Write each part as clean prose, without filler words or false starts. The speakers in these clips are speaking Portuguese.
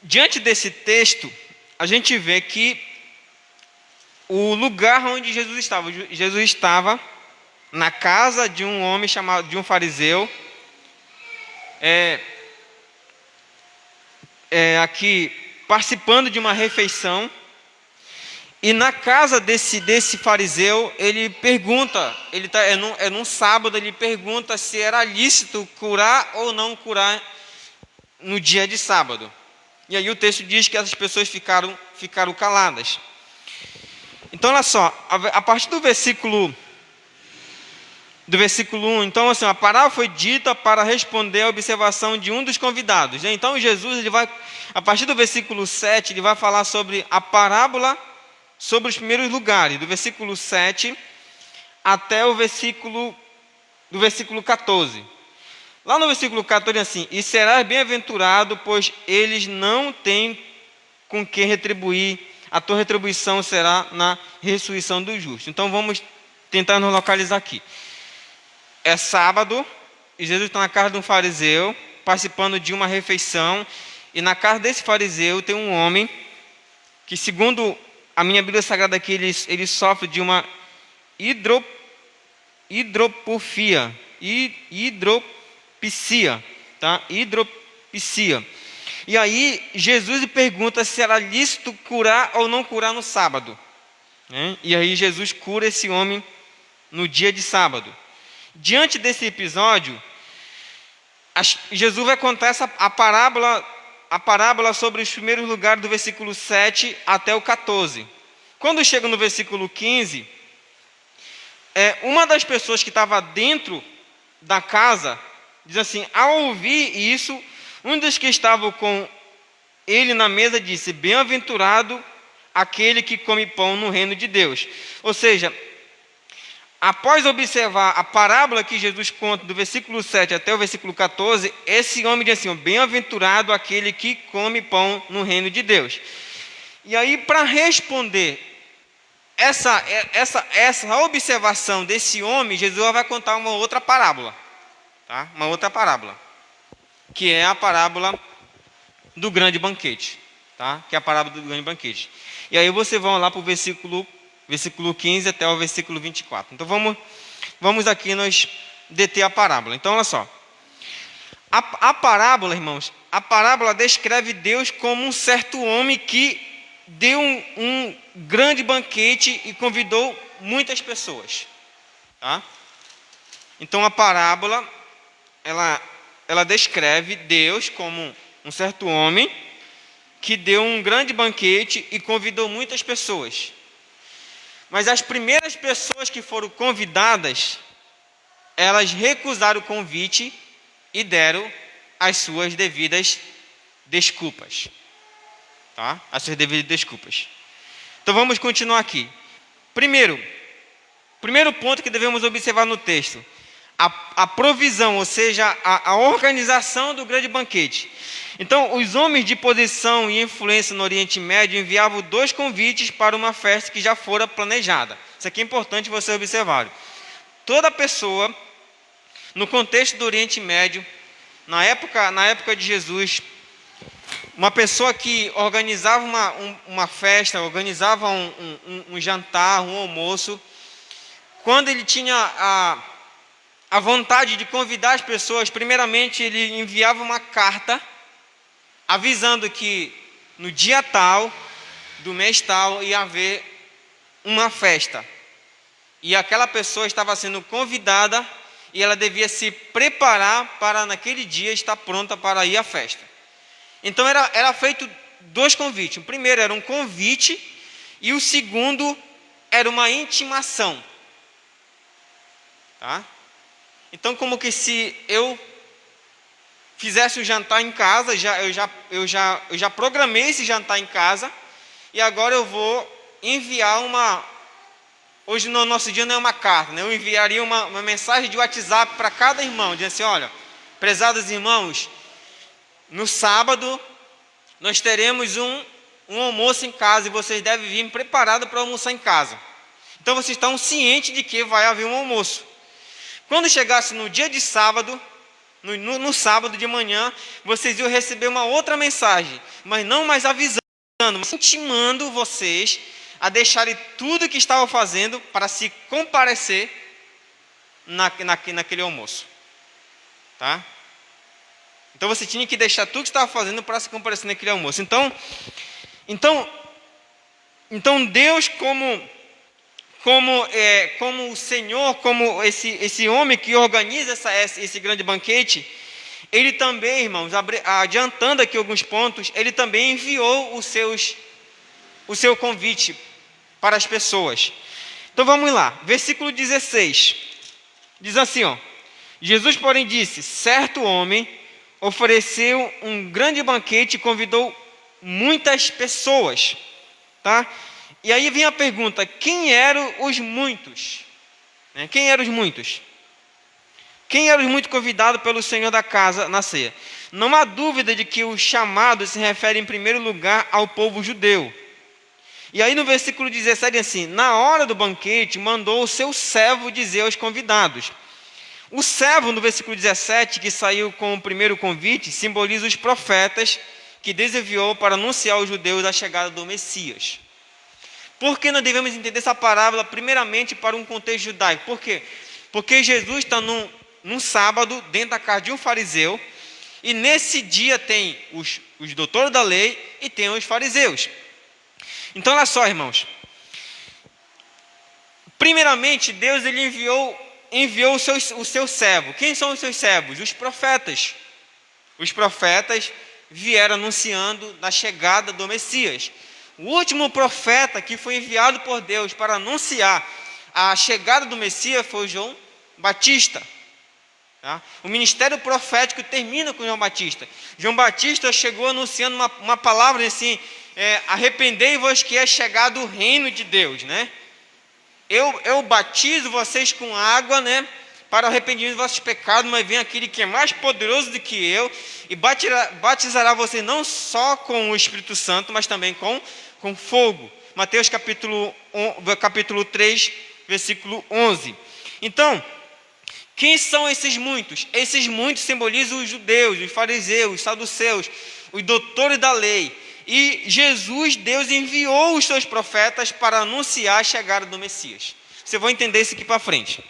Diante desse texto, a gente vê que o lugar onde Jesus estava na casa de um homem chamado, de um fariseu, aqui participando de uma refeição. E na casa desse fariseu, ele pergunta, é num sábado, ele pergunta se era lícito curar ou não curar no dia de sábado. E aí o texto diz que essas pessoas ficaram caladas. Então, olha só, a partir do versículo 1, então assim, a parábola foi dita para responder à observação de um dos convidados. Então Jesus, a partir do versículo 7, ele vai falar sobre a parábola sobre os primeiros lugares, do versículo 7 até o versículo 14. Lá no versículo 14 assim: e serás bem-aventurado, pois eles não têm com que retribuir, a tua retribuição será na ressurreição dos justos. Então vamos tentar nos localizar aqui. É sábado, e Jesus está na casa de um fariseu, participando de uma refeição, e na casa desse fariseu tem um homem que, segundo a minha Bíblia Sagrada aqui, ele sofre de uma hidropisia, tá? Hidropisia. E aí Jesus lhe pergunta se era lícito curar ou não curar no sábado, né? E aí Jesus cura esse homem no dia de sábado. Diante desse episódio, Jesus vai contar a parábola sobre os primeiros lugares do versículo 7 até o 14. Quando chega no versículo 15, uma das pessoas que estava dentro da casa diz assim: ao ouvir isso, um dos que estavam com ele na mesa disse: bem-aventurado aquele que come pão no reino de Deus. Ou seja, após observar a parábola que Jesus conta do versículo 7 até o versículo 14, esse homem diz assim: bem-aventurado aquele que come pão no reino de Deus. E aí, para responder essa observação desse homem, Jesus vai contar uma outra parábola, tá? Uma outra parábola, que é a parábola do grande banquete, tá? Que é a parábola do grande banquete. E aí vocês vão lá para o versículo 15 até o versículo 24. Então vamos aqui nós deter a parábola. Então olha só. A parábola, irmãos, a parábola descreve Deus como um certo homem que deu um grande banquete e convidou muitas pessoas, tá? Então a parábola, ela descreve Deus como um certo homem que deu um grande banquete e convidou muitas pessoas. Mas as primeiras pessoas que foram convidadas, elas recusaram o convite e deram as suas devidas desculpas, tá? As suas devidas desculpas. Então vamos continuar aqui. Primeiro ponto que devemos observar no texto: a provisão, ou seja, a organização do grande banquete. Então, os homens de posição e influência no Oriente Médio enviavam 2 convites para uma festa que já fora planejada. Isso aqui é importante você observar. Toda pessoa, no contexto do Oriente Médio, na época de Jesus, uma pessoa que organizava uma festa, organizava um jantar, um almoço, quando ele tinha a vontade de convidar as pessoas, primeiramente ele enviava uma carta avisando que no dia tal, do mês tal, ia haver uma festa. E aquela pessoa estava sendo convidada e ela devia se preparar para naquele dia estar pronta para ir à festa. Então era feito 2 convites. O primeiro era um convite e o segundo era uma intimação, tá? Então, como que se eu fizesse o jantar em casa, eu já programei esse jantar em casa, e agora eu vou enviar hoje no nosso dia não é uma carta, né? Eu enviaria uma mensagem de WhatsApp para cada irmão, dizendo assim: olha, prezados irmãos, no sábado nós teremos um almoço em casa, e vocês devem vir preparados para almoçar em casa. Então vocês estão cientes de que vai haver um almoço. Quando chegasse no dia de sábado, no sábado de manhã, vocês iam receber uma outra mensagem, mas não mais avisando, mas intimando vocês a deixarem tudo que estavam fazendo para se comparecer naquele almoço. Tá? Então você tinha que deixar tudo que estava fazendo para se comparecer naquele almoço. Então Deus como o Senhor, como esse homem que organiza esse grande banquete, ele também, irmãos, adiantando aqui alguns pontos, ele também enviou o seu convite para as pessoas. Então vamos lá, versículo 16, diz assim, ó: Jesus, porém, disse: certo homem ofereceu um grande banquete e convidou muitas pessoas. Tá? E aí vem a pergunta: quem eram os muitos? Quem eram os muitos? Quem eram os muitos convidados pelo Senhor da casa na ceia? Não há dúvida de que o chamado se refere em primeiro lugar ao povo judeu. E aí no versículo 17 assim: na hora do banquete mandou o seu servo dizer aos convidados. O servo, no versículo 17, que saiu com o primeiro convite, simboliza os profetas que Deus enviou para anunciar aos judeus a chegada do Messias. Por que nós devemos entender essa parábola primeiramente para um contexto judaico? Por quê? Porque Jesus está num sábado dentro da casa de um fariseu, e nesse dia tem os doutores da lei e tem os fariseus. Então olha só, irmãos, primeiramente Deus ele enviou o seu servo. Quem são os seus servos? Os profetas. Os profetas vieram anunciando da chegada do Messias. O último profeta que foi enviado por Deus para anunciar a chegada do Messias foi João Batista. Tá? O ministério profético termina com João Batista. João Batista chegou anunciando uma palavra assim: arrependei-vos que é chegado o reino de Deus, né? Eu batizo vocês com água, né, para o arrependimento dos vossos pecados, mas vem aquele que é mais poderoso do que eu, e batizará vocês não só com o Espírito Santo, mas também com fogo. Mateus capítulo 3, versículo 11. Então, quem são esses muitos? Esses muitos simbolizam os judeus, os fariseus, os saduceus, os doutores da lei. E Jesus, Deus enviou os seus profetas para anunciar a chegada do Messias. Você vai entender isso aqui para frente.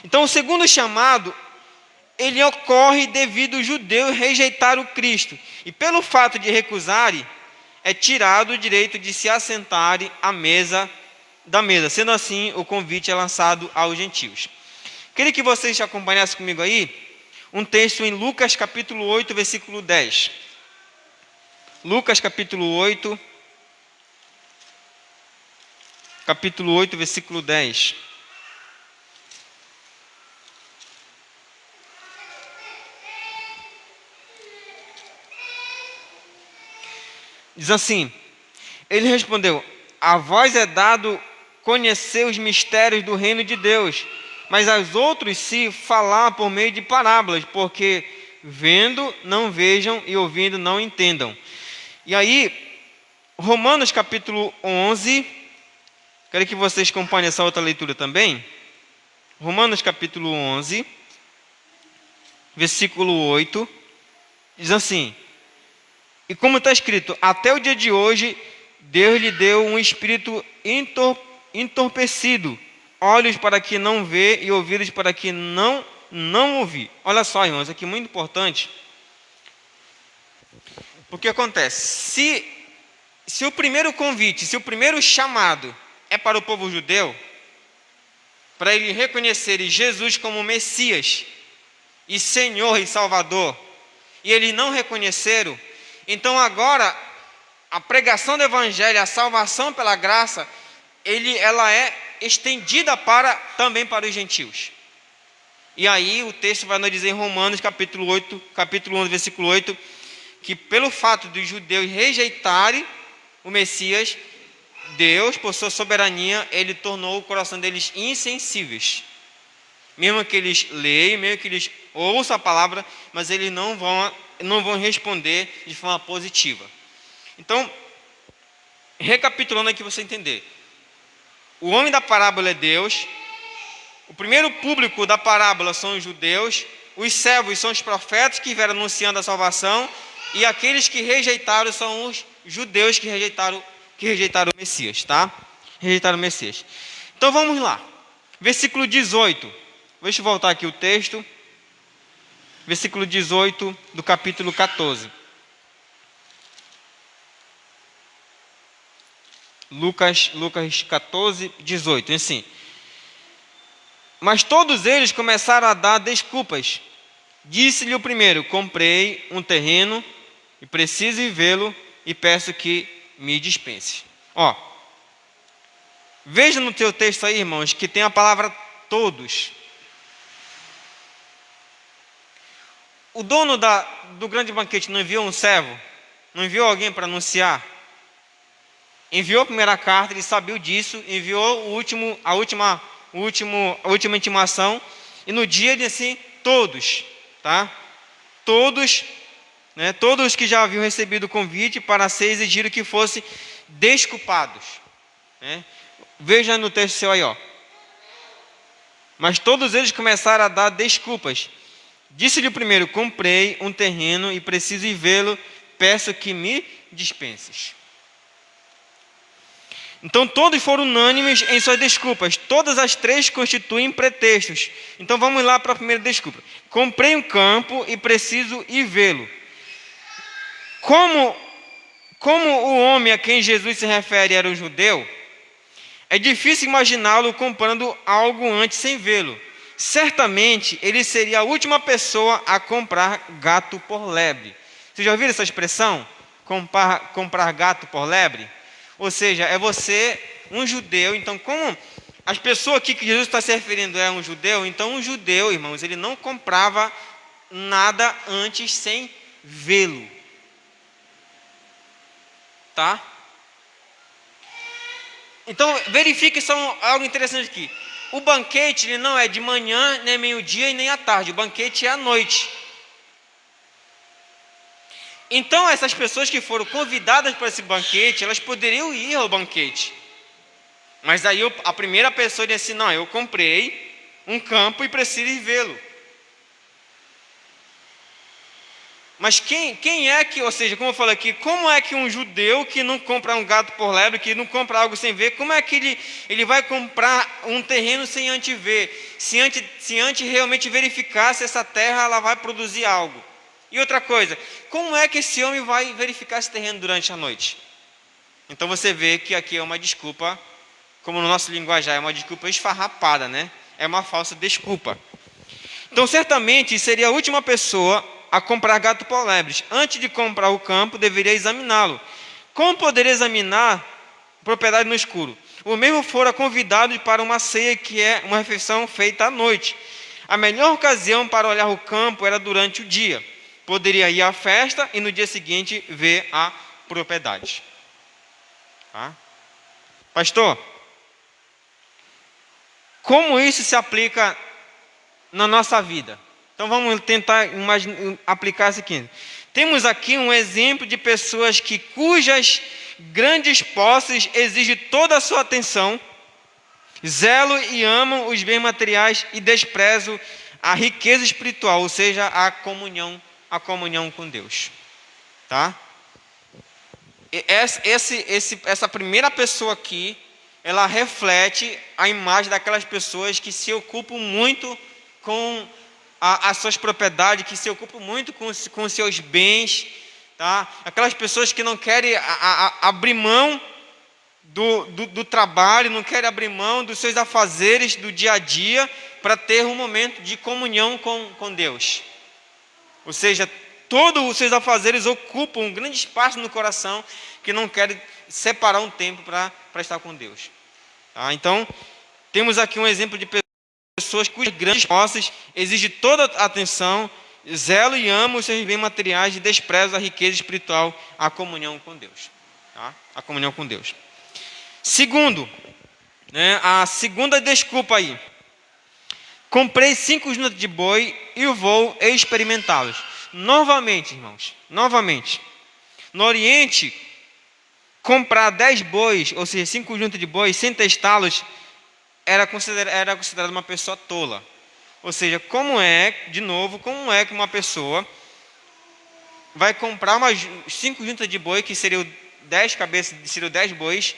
Então o segundo chamado, ele ocorre devido os judeus rejeitarem o Cristo. E pelo fato de recusarem, é tirado o direito de se assentarem à mesa da mesa. Sendo assim, o convite é lançado aos gentios. Queria que vocês acompanhassem comigo aí um texto em Lucas capítulo 8, versículo 10. Lucas capítulo 8, versículo 10. Diz assim: ele respondeu: a vós é dado conhecer os mistérios do reino de Deus, mas aos outros se falar por meio de parábolas, porque vendo não vejam e ouvindo não entendam. E aí, Romanos capítulo 11, quero que vocês acompanhem essa outra leitura também. Romanos capítulo 11, versículo 8, diz assim: e como está escrito, até o dia de hoje, Deus lhe deu um espírito entorpecido, olhos para que não vê e ouvidos para que não ouvir. Olha só, irmãos, isso aqui é muito importante. Porque acontece, se o primeiro convite, se o primeiro chamado é para o povo judeu, para eles reconhecerem Jesus como Messias e Senhor e Salvador, e eles não reconheceram, então agora a pregação do Evangelho, a salvação pela graça, ela é estendida também para os gentios. E aí o texto vai nos dizer em Romanos capítulo 11, versículo 8, que pelo fato dos judeus rejeitarem o Messias, Deus, por sua soberania, ele tornou o coração deles insensíveis. Mesmo que eles leiam, mesmo que eles ouçam a palavra, mas eles não vão responder de forma positiva. Então, recapitulando aqui para você entender. O homem da parábola é Deus. O primeiro público da parábola são os judeus. os servos são os profetas que vieram anunciando a salvação, e aqueles que rejeitaram são os judeus que rejeitaram o Messias, tá? Rejeitaram o Messias. Então vamos lá. Versículo 18. Deixa eu voltar aqui o texto. Versículo 18 do capítulo 14. Lucas 14, 18. Assim. Mas todos eles começaram a dar desculpas. Disse-lhe o primeiro: comprei um terreno e preciso vivê-lo e peço que me dispense. Ó, veja no teu texto aí, irmãos, que tem a palavra todos. O dono do grande banquete não enviou um servo? Não enviou alguém para anunciar? Enviou a primeira carta, ele sabia disso, enviou a última intimação, e no dia ele assim, todos, tá? Todos, né? Todos que já haviam recebido o convite para ser exigido que fossem desculpados, né? Veja no texto seu aí, ó. Mas todos eles começaram a dar desculpas. Disse-lhe o primeiro: comprei um terreno e preciso ir vê-lo, peço que me dispenses. Então todos foram unânimes em suas desculpas. Todas as três constituem pretextos. Então vamos lá para a primeira desculpa. Comprei um campo e preciso ir vê-lo. Como o homem a quem Jesus se refere era um judeu, é difícil imaginá-lo comprando algo antes sem vê-lo. Certamente ele seria a última pessoa a comprar gato por lebre. Vocês já ouviram essa expressão? Comprar gato por lebre? Ou seja, é você, um judeu. Então, como as pessoas aqui que Jesus está se referindo é um judeu, então um judeu, irmãos, ele não comprava nada antes sem vê-lo. Tá? Então, verifique só algo interessante aqui. O banquete ele não é de manhã, nem meio-dia e nem à tarde. O banquete é à noite. Então, essas pessoas que foram convidadas para esse banquete, elas poderiam ir ao banquete. Mas aí a primeira pessoa disse assim: não, eu comprei um campo e preciso ir vê-lo. Mas quem é que, ou seja, como eu falei aqui, como é que um judeu que não compra um gato por lebre, que não compra algo sem ver, como é que ele vai comprar um terreno sem antes ver? Se antes realmente verificar se essa terra ela vai produzir algo. E outra coisa, como é que esse homem vai verificar esse terreno durante a noite? Então você vê que aqui é uma desculpa, como no nosso linguajar, é uma desculpa esfarrapada, né? É uma falsa desculpa. Então certamente seria a última pessoa a comprar gato por lebres. Antes de comprar o campo, deveria examiná-lo. Como poderia examinar propriedade no escuro? O mesmo fora convidado para uma ceia, que é uma refeição feita à noite. A melhor ocasião para olhar o campo era durante o dia. Poderia ir à festa e no dia seguinte ver a propriedade. Tá? Pastor, como isso se aplica na nossa vida? Então vamos tentar aplicar isso aqui. Temos aqui um exemplo de pessoas cujas grandes posses exigem toda a sua atenção, zelo e amam os bens materiais e desprezam a riqueza espiritual, ou seja, a comunhão com Deus. Tá? Essa primeira pessoa aqui, ela reflete a imagem daquelas pessoas que se ocupam muito com as suas propriedades, que se ocupam muito com os seus bens, tá? Aquelas pessoas que não querem abrir mão do trabalho, não querem abrir mão dos seus afazeres do dia a dia para ter um momento de comunhão com Deus. Ou seja, todos os seus afazeres ocupam um grande espaço no coração, que não querem separar um tempo para estar com Deus. Tá? Então, temos aqui um exemplo de pessoas cujas grandes posses exigem toda a atenção, zelo e amam os seus bens materiais e desprezam a riqueza espiritual, a comunhão com Deus. Tá? A comunhão com Deus. Segundo, né, a segunda desculpa aí. Comprei 5 juntas de boi e vou experimentá-los. Novamente, irmãos, no Oriente, comprar 10 bois, ou seja, 5 juntas de bois, sem testá-los, era considerado uma pessoa tola. Ou seja, como é que uma pessoa vai comprar umas 5 juntas de boi, que seriam 10 cabeças, seriam 10 bois,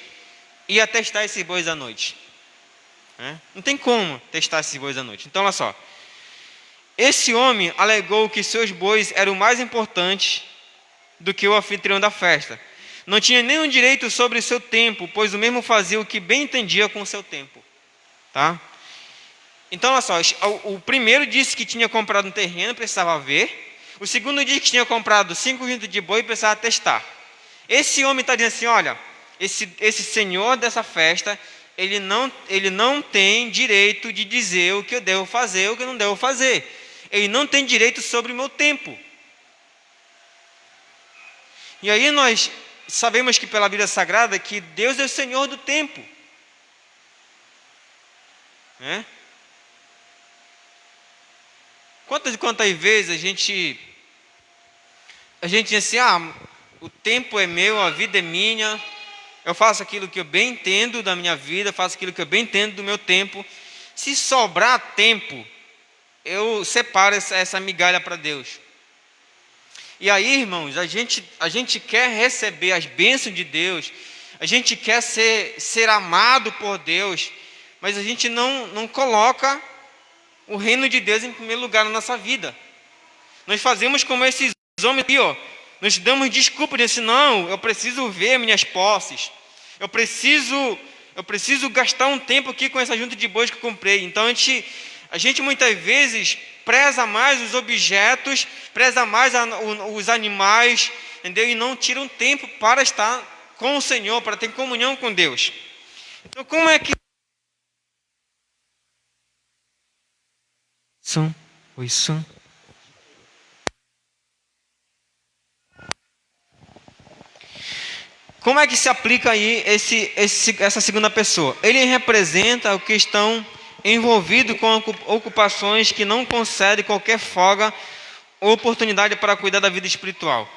e ia testar esses bois à noite? Não tem como testar esses bois à noite. Então, olha só. Esse homem alegou que seus bois eram mais importantes do que o anfitrião da festa. Não tinha nenhum direito sobre o seu tempo, pois o mesmo fazia o que bem entendia com o seu tempo. Tá? Então, olha só, o primeiro disse que tinha comprado um terreno, precisava ver. O segundo disse que tinha comprado 5 juntas de boi e precisava testar. Esse homem está dizendo assim, olha, esse senhor dessa festa, ele não tem direito de dizer o que eu devo fazer, o que eu não devo fazer. Ele não tem direito sobre o meu tempo. E aí nós sabemos que pela Bíblia Sagrada que Deus é o Senhor do tempo. Quantas e quantas vezes a gente diz assim, o tempo é meu, a vida é minha, eu faço aquilo que eu bem entendo da minha vida, faço aquilo que eu bem entendo do meu tempo. Se sobrar tempo, eu separo essa migalha para Deus. E aí, irmãos, a gente quer receber as bênçãos de Deus, a gente quer ser amado por Deus, mas a gente não coloca o reino de Deus em primeiro lugar na nossa vida. Nós fazemos como esses homens aqui, nós damos desculpa de assim, não, eu preciso ver minhas posses, eu preciso gastar um tempo aqui com essa junta de bois que eu comprei. Então a gente muitas vezes preza mais os objetos, preza mais os animais, entendeu? E não tira um tempo para estar com o Senhor, para ter comunhão com Deus. Então, como é que... Oi, som. Como é que se aplica aí essa segunda pessoa? Ele representa o que estão envolvidos com ocupações que não concedem qualquer folga ou oportunidade para cuidar da vida espiritual.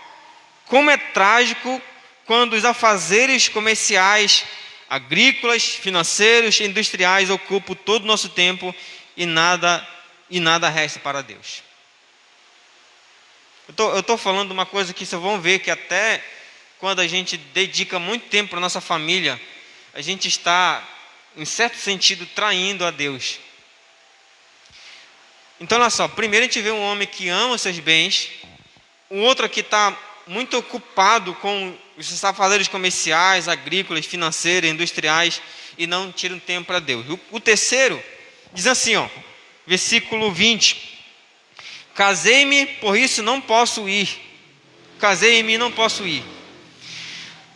Como é trágico quando os afazeres comerciais, agrícolas, financeiros, industriais ocupam todo o nosso tempo e nada resta para Deus. Eu estou falando uma coisa que vocês vão ver que até quando a gente dedica muito tempo para a nossa família, a gente está, em certo sentido, traindo a Deus. Então, olha só, primeiro a gente vê um homem que ama os seus bens, o outro aqui está muito ocupado com os afazeres comerciais, agrícolas, financeiros, industriais, e não tira um tempo para Deus. O terceiro diz assim, versículo 20: casei-me, por isso não posso ir. Casei-me e não posso ir.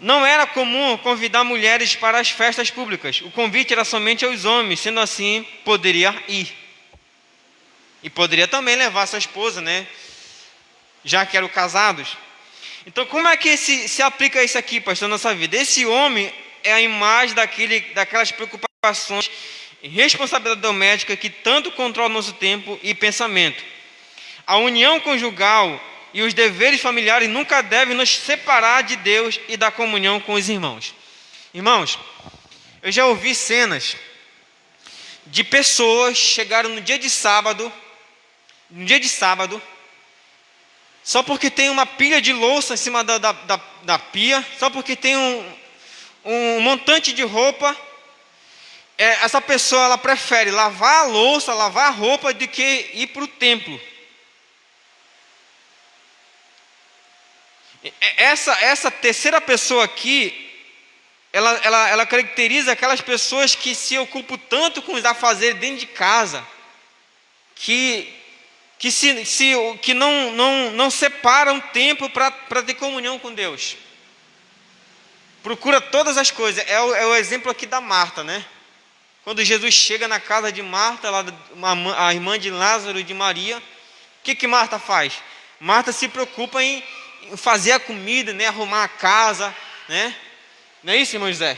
Não era comum convidar mulheres para as festas públicas. O convite era somente aos homens. Sendo assim, poderia ir. E poderia também levar sua esposa, já que eram casados. Então, como é que se aplica isso aqui, pastor, na nossa vida? Esse homem é a imagem daquelas preocupações e responsabilidade doméstica que tanto controla nosso tempo e pensamento. A união conjugal e os deveres familiares nunca devem nos separar de Deus e da comunhão com os irmãos. Irmãos, eu já ouvi cenas de pessoas chegaram no dia de sábado, só porque tem uma pilha de louça em cima da pia, só porque tem um montante de roupa, essa pessoa ela prefere lavar a louça, lavar a roupa, do que ir para o templo. Essa terceira pessoa aqui, ela caracteriza aquelas pessoas que se ocupam tanto com os afazeres dentro de casa, que não separam tempo para ter comunhão com Deus. Procura todas as coisas. É o exemplo aqui da Marta, Quando Jesus chega na casa de Marta, a irmã de Lázaro e de Maria, o que Marta faz? Marta se preocupa em fazer a comida, arrumar a casa, Não é isso, irmão José?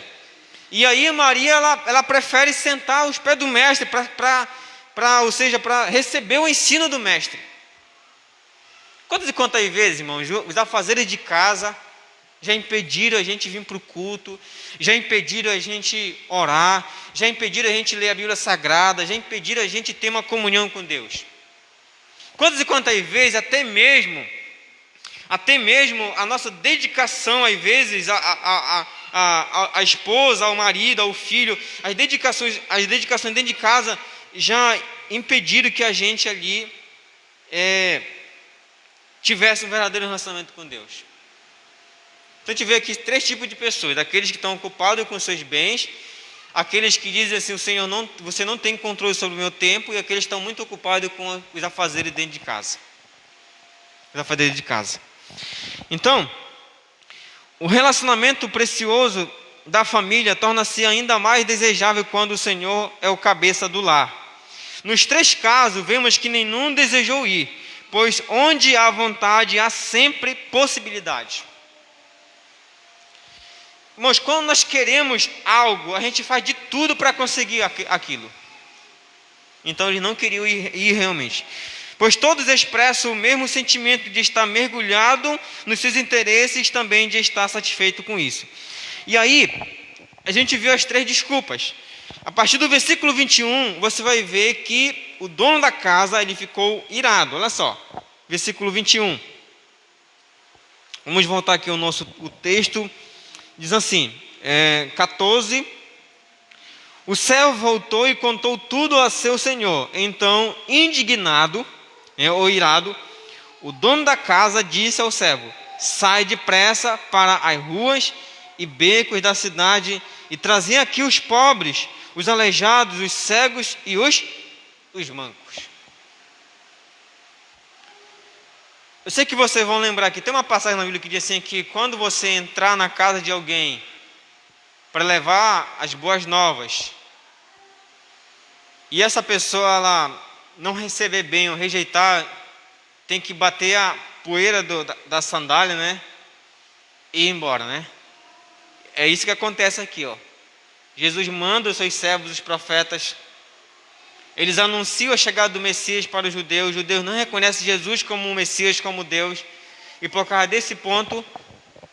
E aí Maria, ela prefere sentar aos pés do mestre para receber o ensino do mestre. Quantas e quantas vezes, irmãos, os afazeres de casa já impediram a gente vir para o culto, já impediram a gente orar, já impediram a gente ler a Bíblia Sagrada, já impediram a gente ter uma comunhão com Deus. Quantas e quantas vezes, até mesmo a nossa dedicação, às vezes, a esposa, ao marido, ao filho, as dedicações dentro de casa já impediram que a gente ali tivesse um verdadeiro relacionamento com Deus. Então a gente vê aqui 3 tipos de pessoas: aqueles que estão ocupados com seus bens, aqueles que dizem assim, você não tem controle sobre o meu tempo, e aqueles que estão muito ocupados com os afazeres dentro de casa. Então, o relacionamento precioso da família torna-se ainda mais desejável quando o Senhor é o cabeça do lar. Nos 3 casos, vemos que nenhum desejou ir, pois onde há vontade, há sempre possibilidade. Irmãos, quando nós queremos algo, a gente faz de tudo para conseguir aquilo. Então eles não queriam ir realmente, pois todos expressam o mesmo sentimento de estar mergulhado nos seus interesses, também de estar satisfeito com isso. E aí, a gente viu as 3 desculpas. A partir do versículo 21, você vai ver que o dono da casa, ele ficou irado. Olha só, versículo 21. Vamos voltar aqui o texto. Diz assim, 14. O servo voltou e contou tudo a seu senhor. Então, indignado, ou irado, o dono da casa disse ao servo: sai depressa para as ruas e becos da cidade e trazem aqui os pobres, os aleijados, os cegos e os mancos. Eu sei que vocês vão lembrar que tem uma passagem na Bíblia que diz assim, que quando você entrar na casa de alguém para levar as boas novas, e essa pessoa ela não receber bem ou rejeitar, tem que bater a poeira da sandália, né? E ir embora, né? É isso que acontece aqui, ó. Jesus manda os seus servos, os profetas. Eles anunciam a chegada do Messias para os judeus não reconhecem Jesus como o Messias, como Deus, e por causa desse ponto,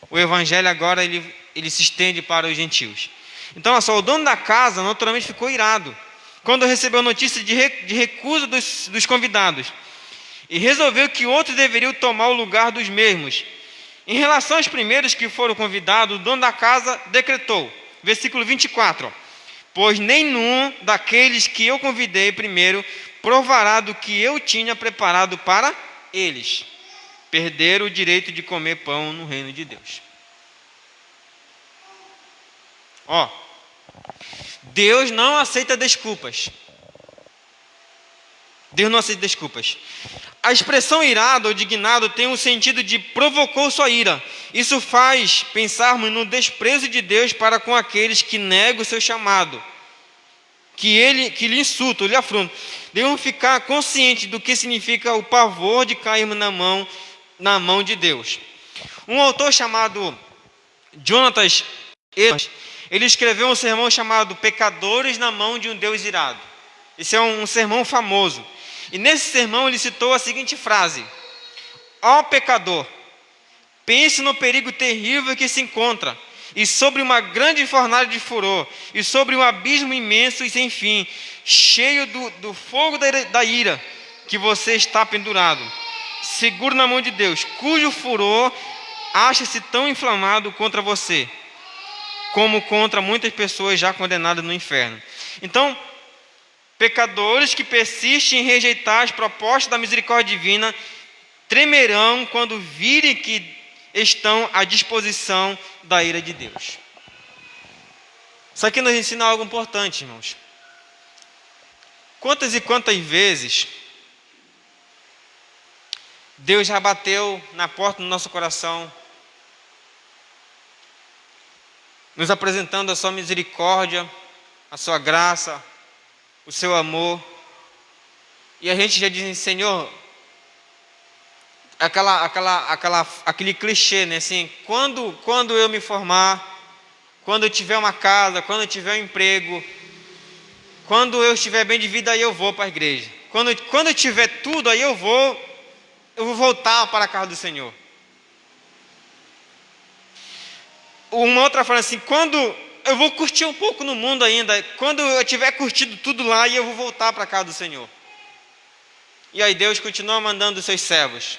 o Evangelho agora ele se estende para os gentios. Então, olha só, o dono da casa naturalmente ficou irado, quando recebeu a notícia de recusa dos convidados, e resolveu que outros deveriam tomar o lugar dos mesmos. Em relação aos primeiros que foram convidados, o dono da casa decretou, versículo 24, pois nenhum daqueles que eu convidei primeiro provará do que eu tinha preparado para eles. Perderam o direito de comer pão no reino de Deus. Ó, Deus não aceita desculpas. Deus não aceita desculpas. A expressão irado ou indignado tem o sentido de provocou sua ira. Isso faz pensarmos no desprezo de Deus para com aqueles que negam o seu chamado, que lhe insultam, lhe afrontam. Devemos ficar conscientes do que significa o pavor de cairmos na mão de Deus. Um autor chamado Jonathan Edwards, ele escreveu um sermão chamado Pecadores na mão de um Deus irado. Esse é um sermão famoso. E nesse sermão ele citou a seguinte frase: ó pecador, pense no perigo terrível que se encontra, e sobre uma grande fornalha de furor, e sobre um abismo imenso e sem fim, cheio do fogo da ira, que você está pendurado, seguro na mão de Deus, cujo furor acha-se tão inflamado contra você, como contra muitas pessoas já condenadas no inferno. Então, pecadores que persistem em rejeitar as propostas da misericórdia divina tremerão quando virem que estão à disposição da ira de Deus. Isso aqui nos ensina algo importante, irmãos. Quantas e quantas vezes Deus já bateu na porta do nosso coração, nos apresentando a sua misericórdia, a sua graça, o seu amor, e a gente já diz: Senhor, aquele clichê, né? Assim, quando eu me formar, quando eu tiver uma casa, quando eu tiver um emprego, quando eu estiver bem de vida, aí eu vou para a igreja. Quando eu tiver tudo, aí eu vou voltar para a casa do Senhor. Uma outra fala assim: quando eu vou curtir um pouco no mundo ainda, quando eu tiver curtido tudo lá, e eu vou voltar para a casa do Senhor. E aí Deus continua mandando os seus servos.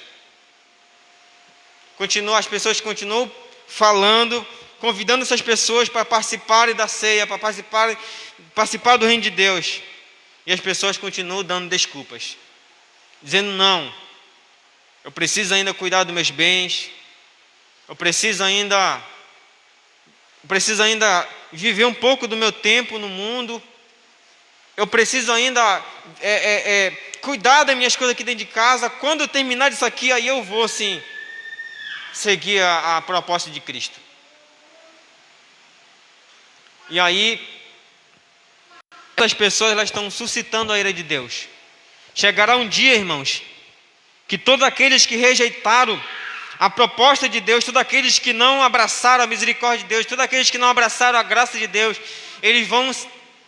As pessoas continuam falando, convidando essas pessoas para participarem da ceia, para participar do reino de Deus. E as pessoas continuam dando desculpas, dizendo: não, eu preciso ainda cuidar dos meus bens, eu preciso ainda viver um pouco do meu tempo no mundo, eu preciso ainda cuidar das minhas coisas aqui dentro de casa. Quando eu terminar isso aqui, aí eu vou sim seguir a proposta de Cristo. E aí, essas pessoas, elas estão suscitando a ira de Deus. Chegará um dia, irmãos, que todos aqueles que rejeitaram a proposta de Deus, todos aqueles que não abraçaram a misericórdia de Deus, todos aqueles que não abraçaram a graça de Deus, eles vão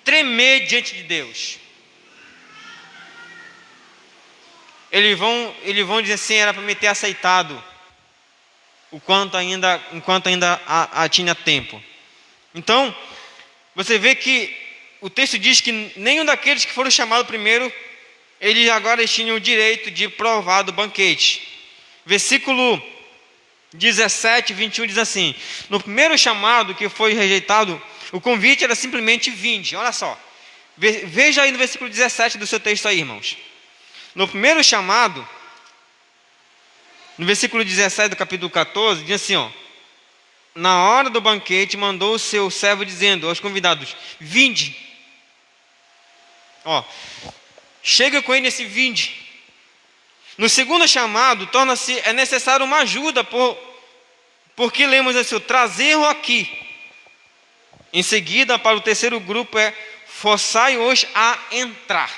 tremer diante de Deus. Eles vão dizer assim: era para me ter aceitado enquanto ainda tinha tempo. Então, você vê que o texto diz que nenhum daqueles que foram chamados primeiro, eles agora tinham o direito de provar do banquete. Versículo 17, 21 diz assim: no primeiro chamado que foi rejeitado, o convite era simplesmente: vinde. Olha só, veja aí no versículo 17 do seu texto aí, irmãos. No primeiro chamado, no versículo 17 do capítulo 14, diz assim: na hora do banquete mandou o seu servo dizendo aos convidados: vinde. Chega com ele esse vinde. No segundo chamado, é necessário uma ajuda, porque lemos assim: trazer-o aqui. Em seguida, para o terceiro grupo forçai-os a entrar.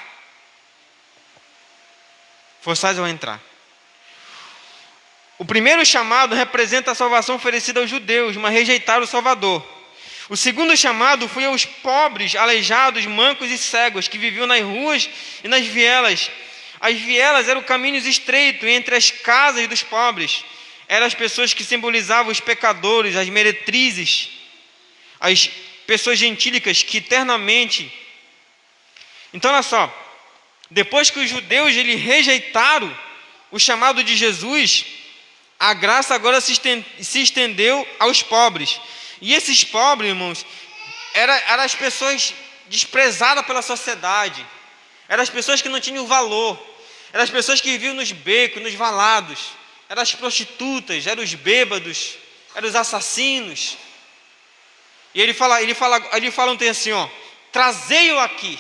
Forçai-os a entrar. O primeiro chamado representa a salvação oferecida aos judeus, mas rejeitaram o Salvador. O segundo chamado foi aos pobres, aleijados, mancos e cegos, que viviam nas ruas e nas vielas. As vielas eram caminhos estreitos entre as casas dos pobres. Eram as pessoas que simbolizavam os pecadores, as meretrizes, as pessoas gentílicas que eternamente... Então, olha só, depois que os judeus eles rejeitaram o chamado de Jesus, a graça agora se estendeu aos pobres. E esses pobres, irmãos, eram as pessoas desprezadas pela sociedade. Eram as pessoas que não tinham valor. Eram as pessoas que viviam nos becos, nos valados. Eram as prostitutas, eram os bêbados, eram os assassinos. E ele fala um texto assim: trazei-o aqui.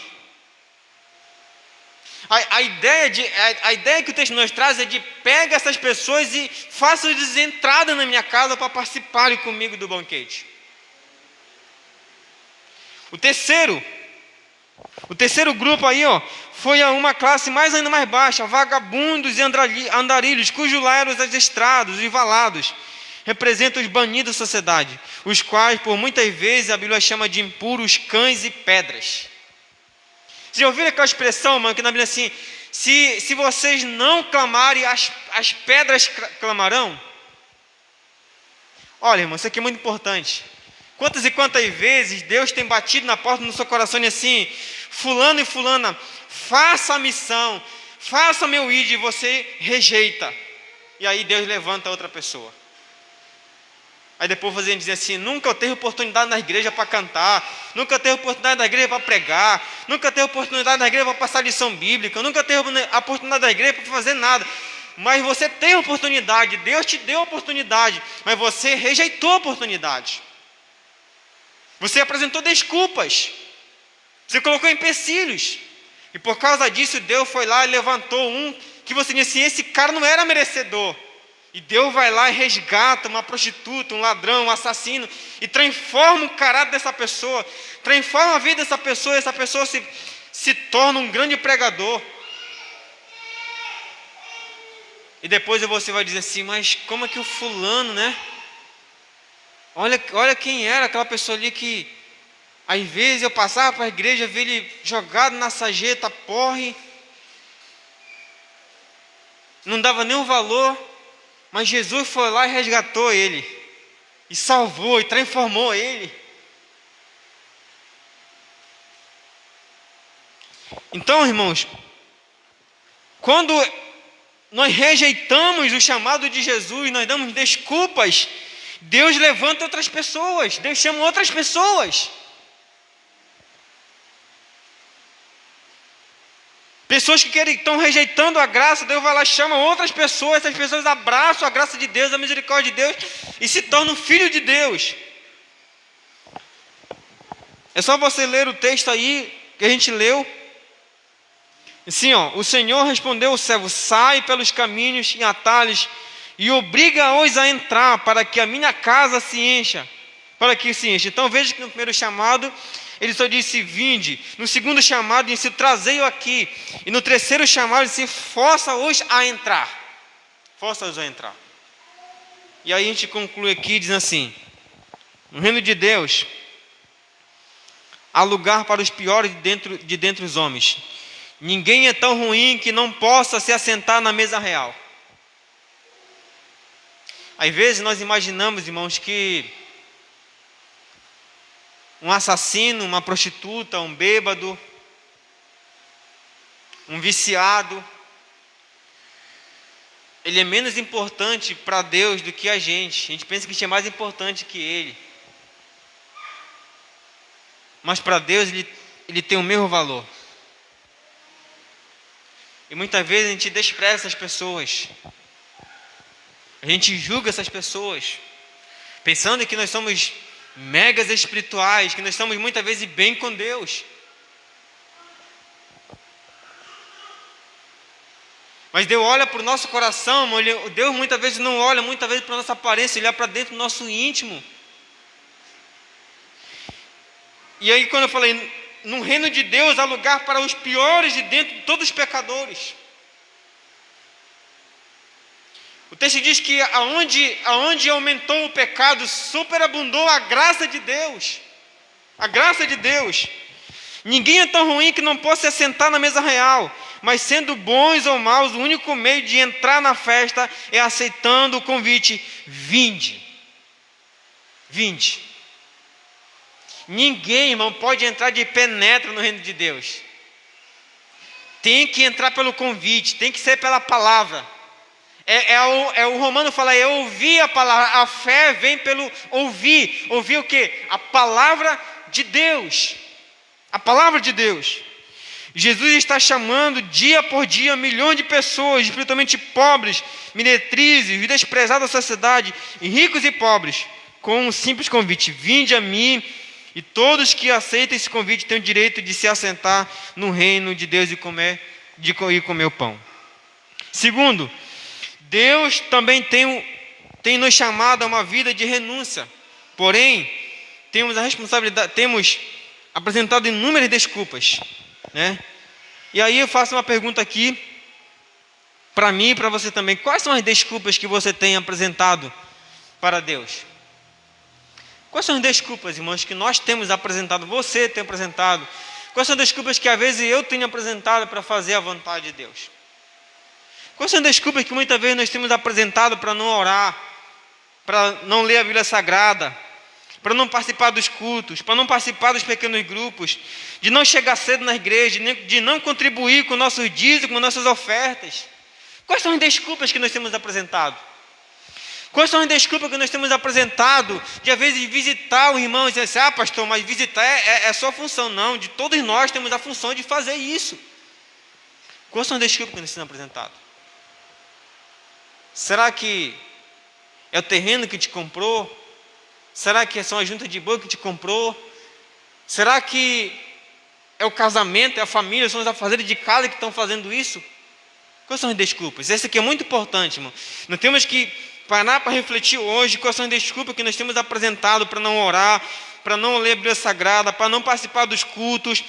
A ideia que o texto nos traz é de pega essas pessoas e faça-lhes entrada na minha casa para participarem comigo do banquete. O terceiro grupo aí, foi a uma classe ainda mais baixa: vagabundos e andarilhos, cujos lar eram as estradas e valados. Representam os banidos da sociedade, os quais, por muitas vezes, a Bíblia chama de impuros, cães e pedras. Vocês já ouviram aquela expressão, mano, que na Bíblia assim: se vocês não clamarem, as pedras clamarão? Olha, irmão, isso aqui é muito importante. Quantas e quantas vezes Deus tem batido na porta do seu coração e assim: fulano e fulana, faça a missão, faça meu ID, e você rejeita. E aí Deus levanta outra pessoa. Aí depois você diz assim: nunca eu tenho oportunidade na igreja para cantar, nunca eu tenho oportunidade na igreja para pregar, nunca eu tenho oportunidade na igreja para passar lição bíblica, nunca eu tenho a oportunidade na igreja para fazer nada. Mas você tem oportunidade, Deus te deu oportunidade, mas você rejeitou a oportunidade. Você apresentou desculpas, você colocou empecilhos, e por causa disso Deus foi lá e levantou um que você disse assim: esse cara não era merecedor. E Deus vai lá e resgata uma prostituta, um ladrão, um assassino, e transforma o caráter dessa pessoa, transforma a vida dessa pessoa, e essa pessoa se torna um grande pregador. E depois você vai dizer assim: mas como é que o fulano, né? Olha quem era aquela pessoa ali que, às vezes eu passava para a igreja, via ele jogado na sarjeta, porre, não dava nenhum valor, mas Jesus foi lá e resgatou ele. e salvou e transformou ele. Então, irmãos, quando nós rejeitamos o chamado de Jesus, nós damos desculpas, Deus levanta outras pessoas, Deus chama outras pessoas. Pessoas que estão rejeitando a graça, Deus vai lá e chama outras pessoas, essas pessoas abraçam a graça de Deus, a misericórdia de Deus e se tornam filhos de Deus. É só você ler o texto aí que a gente leu. Assim, ó, o Senhor respondeu ao servo: sai pelos caminhos e atalhos e obriga-os a entrar, para que a minha casa se encha. Para que se encha. Então veja que no primeiro chamado ele só disse vinde. No segundo chamado ele disse trazei-o aqui. E no terceiro chamado ele disse força-os a entrar. Força-os a entrar. E aí a gente conclui aqui dizendo assim: no reino de Deus há lugar para os piores de dentro dos homens. Ninguém é tão ruim que não possa se assentar na mesa real. Às vezes nós imaginamos, irmãos, que um assassino, uma prostituta, um bêbado, um viciado, ele é menos importante para Deus do que a gente. A gente pensa que a gente é mais importante que ele. Mas para Deus ele tem o mesmo valor. E muitas vezes a gente despreza essas pessoas. A gente julga essas pessoas, pensando que nós somos megas espirituais, que nós estamos muitas vezes bem com Deus. Mas Deus olha para o nosso coração, Deus muitas vezes não olha muitas vezes para a nossa aparência, ele olha para dentro do nosso íntimo. E aí quando eu falei, no reino de Deus há lugar para os piores de dentro de todos os pecadores. O texto diz que aonde aumentou o pecado, superabundou a graça de Deus. A graça de Deus. Ninguém é tão ruim que não possa se assentar na mesa real, mas sendo bons ou maus, o único meio de entrar na festa é aceitando o convite: vinde. Vinde. Ninguém, irmão, pode entrar de penetra no reino de Deus. Tem que entrar pelo convite, tem que ser pela palavra. O Romano fala, é ouvir a palavra. A fé vem pelo ouvir. Ouvir o quê? A palavra de Deus. A palavra de Deus. Jesus está chamando dia por dia milhões de pessoas, espiritualmente pobres, meretrizes, desprezados da sociedade, ricos e pobres, com um simples convite: vinde a mim. E todos que aceitam esse convite têm o direito de se assentar no reino de Deus e comer o pão. Segundo, Deus também tem nos chamado a uma vida de renúncia. Porém, temos a responsabilidade, temos apresentado inúmeras desculpas, né? E aí eu faço uma pergunta aqui para mim e para você também: quais são as desculpas que você tem apresentado para Deus? Quais são as desculpas, irmãos, que nós temos apresentado, você tem apresentado? Quais são as desculpas que às vezes eu tenho apresentado para fazer a vontade de Deus? Quais são as desculpas que muitas vezes nós temos apresentado para não orar, para não ler a Bíblia Sagrada, para não participar dos cultos, para não participar dos pequenos grupos, de não chegar cedo na igreja, de não contribuir com nossos dízimos, com nossas ofertas? Quais são as desculpas que nós temos apresentado? Quais são as desculpas que nós temos apresentado de, às vezes, visitar o irmão e dizer assim: ah, pastor, mas visitar é sua função. Não, de todos nós temos a função de fazer isso. Quais são as desculpas que nós temos apresentado? Será que é o terreno que te comprou? Será que são as juntas de boi que te comprou? Será que é o casamento, é a família, são os afazeres de casa que estão fazendo isso? Quais são as desculpas? Esse aqui é muito importante, irmão. Nós temos que parar para refletir hoje quais são as desculpas que nós temos apresentado para não orar, para não ler a Bíblia Sagrada, para não participar dos cultos,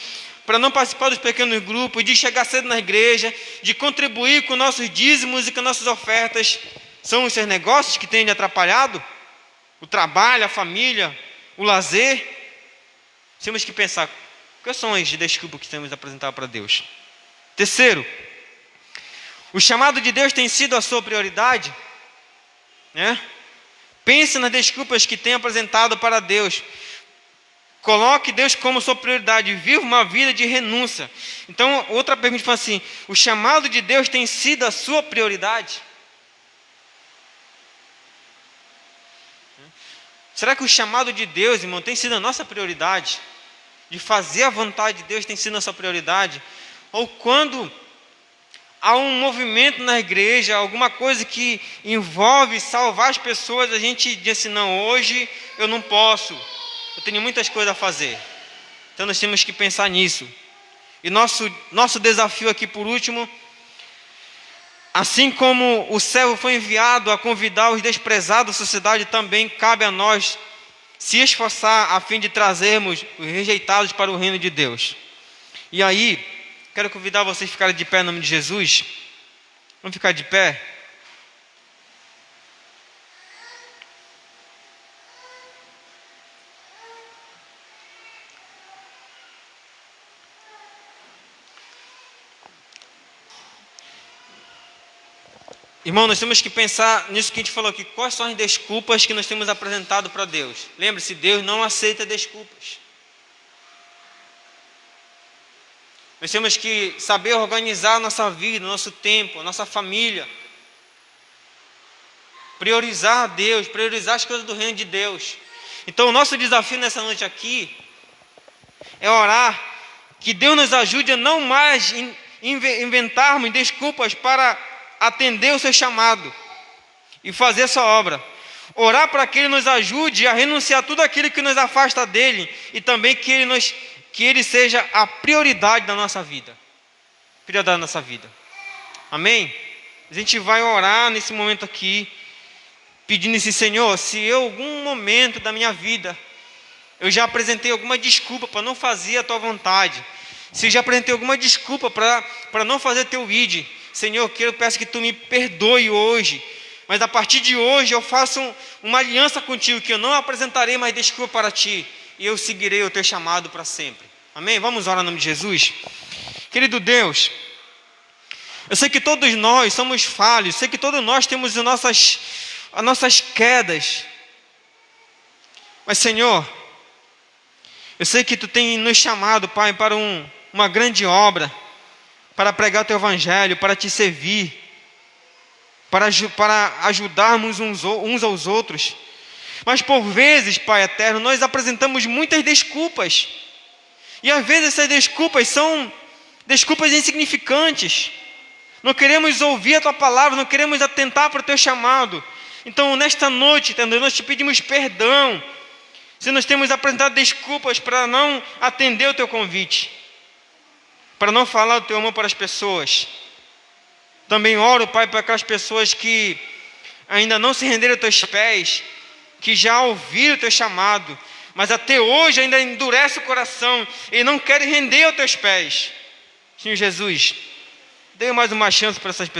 para não participar dos pequenos grupos, de chegar cedo na igreja, de contribuir com nossos dízimos e com nossas ofertas. São os seus negócios que têm atrapalhado? O trabalho, a família, o lazer? Temos que pensar quais são as desculpas que temos apresentado para Deus. Terceiro, o chamado de Deus tem sido a sua prioridade? Pense nas desculpas que tem apresentado para Deus. Coloque Deus como sua prioridade. Viva uma vida de renúncia. Então, outra pergunta fala assim: o chamado de Deus tem sido a sua prioridade? Será que o chamado de Deus, irmão, tem sido a nossa prioridade? De fazer a vontade de Deus tem sido a nossa prioridade? Ou quando há um movimento na igreja, alguma coisa que envolve salvar as pessoas, a gente diz assim: não, hoje eu não posso, eu tenho muitas coisas a fazer. Então nós temos que pensar nisso. E nosso desafio aqui, por último, assim como o servo foi enviado a convidar os desprezados da sociedade, também cabe a nós se esforçar a fim de trazermos os rejeitados para o reino de Deus. E aí, quero convidar vocês a ficarem de pé em nome de Jesus. Vamos ficar de pé? Irmão, nós temos que pensar nisso que a gente falou aqui. Quais são as desculpas que nós temos apresentado para Deus? Lembre-se, Deus não aceita desculpas. Nós temos que saber organizar a nossa vida, o nosso tempo, a nossa família. Priorizar a Deus, priorizar as coisas do reino de Deus. Então o nosso desafio nessa noite aqui é orar que Deus nos ajude a não mais inventarmos desculpas para atender o seu chamado e fazer a sua obra. Orar para que Ele nos ajude a renunciar a tudo aquilo que nos afasta dEle, e também que Ele seja a prioridade da nossa vida. Prioridade da nossa vida. Amém? A gente vai orar nesse momento aqui, pedindo esse: Senhor, se eu, algum momento da minha vida, eu já apresentei alguma desculpa para não fazer a Tua vontade, se eu já apresentei alguma desculpa para não fazer Teu ID, Senhor, eu peço que Tu me perdoe hoje, mas a partir de hoje eu faço uma aliança contigo, que eu não apresentarei mais desculpa para Ti, e eu seguirei o Teu chamado para sempre. Amém? Vamos orar em nome de Jesus? Querido Deus, eu sei que todos nós somos falhos, sei que todos nós temos as nossas quedas, mas Senhor, eu sei que Tu tem nos chamado, Pai, para uma grande obra, para pregar o Teu Evangelho, para Te servir, para ajudarmos uns aos outros. Mas por vezes, Pai eterno, nós apresentamos muitas desculpas, e às vezes essas desculpas são desculpas insignificantes. Não queremos ouvir a Tua palavra, não queremos atentar para o Teu chamado. Então nesta noite, entendeu? Nós Te pedimos perdão se nós temos apresentado desculpas para não atender o Teu convite, para não falar do Teu amor para as pessoas. Também oro, Pai, para aquelas pessoas que ainda não se renderam aos Teus pés, que já ouviram o Teu chamado, mas até hoje ainda endurece o coração e não querem render aos Teus pés. Senhor Jesus, dê mais uma chance para essas pessoas.